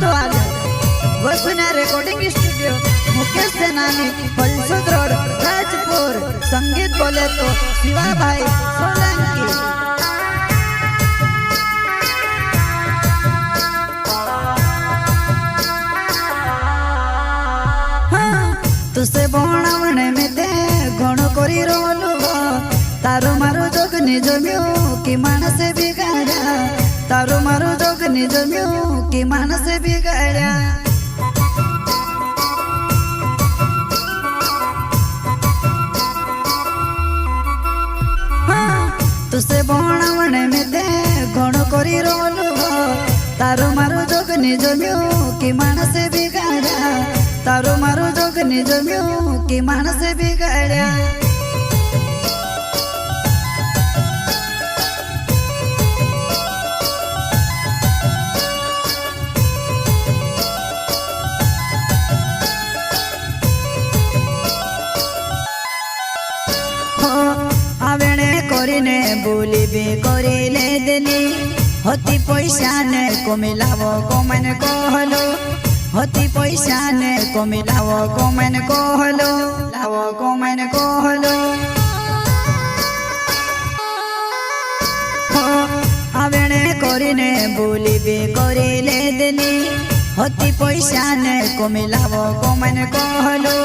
तो आले वसुना recording studio Mukesh सेनानी पलसद रोड राजपुर। संगीत बोले तो शिवा भाई सोलंकी। तुसे बनावणे में ते घण करी रोलू तारो मारो जोग निज म्यू कि मानस बिगाड़ा। तारो मारो जोग निज म्यू कि मानस बिगाड़ा। तुसे बनावणे में ते घण करी रोलू तारो मारो जोग निज म्यू कि मानस बिगाड़ा। तारो मारो जोग निज म्यू कि मानस बिगाड़ा। आवेणे करीने बोली बे करिले देनी होती पैसा ने को मिलावो को मन कहलो। होती पैसा ने को मिलावो को मन कहलो। लावो को मन कहलो। आवेणे करीने बोली बे करिले देनी होती पैसा ने को मिलावो को मन कहलो।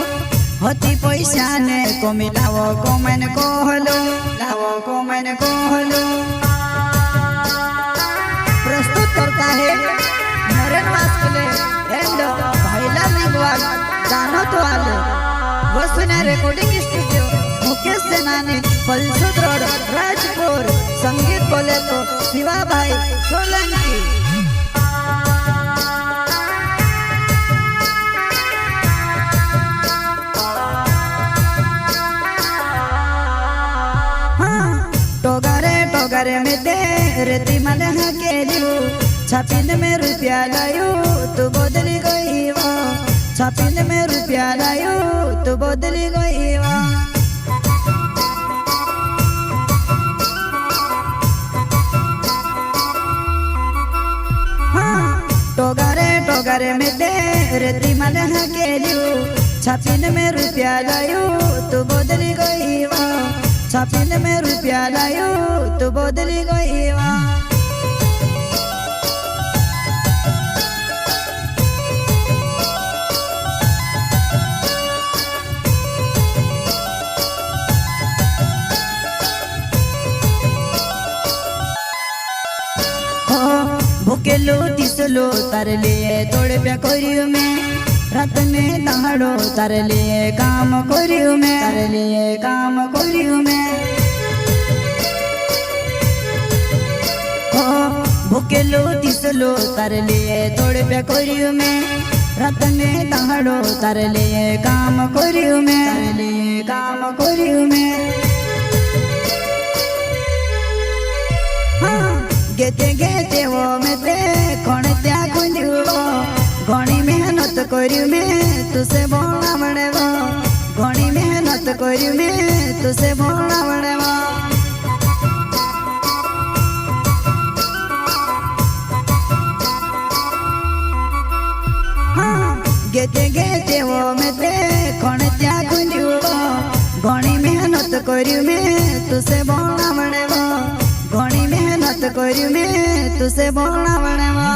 होती पैसा ने को मिलावो को मन कहलो। लावो को मन कहलो। प्रस्तुत करता है नरेन वास्कले एंड भाईला लिंगवाल जानो तो आले वसुना रिकॉर्डिंग स्टूडियो मुकेश सेनानी पलसद रोड राजपुर। संगीत बोले तो शिवा भाई सोलंकी। टोगरे में दे रेती माले के लियो छापिन में रुपया लायो तू बदली गई वो। छापिन में रुपया लायो तू बदली गई वो। टोगरे में दे रेती माले के लियो छापिन में रुपया लायो तू बदली गई वो। छापिन में रुपया लायो तू बदली गई वो। भूकेलो तिसलो तार लिए तोड़ प्या करियो मैं। रात में दहाड़ो तार लिए काम करियो मैं। तार लिए काम करियो मैं। भूकेलो तिसलो तार लिए तोड़ प्या करियो मैं। रात में दहाड़ो तार लिए काम करियो मैं। तार लिए काम करियो मैं। गेते गेते वो में ते कौन त्या खुंदियो घणी मेहनत करियो मैं तुसे बनावणे वो। घणी मेहनत करियो मैं तुसे बनावणे वो। गेते गेते वो में ते कौन त्या खुंदियो घणी मेहनत करियो मैं तुसे बनावणे वो। घणी मेहनत करियो मैं तुसे बनावणे वो।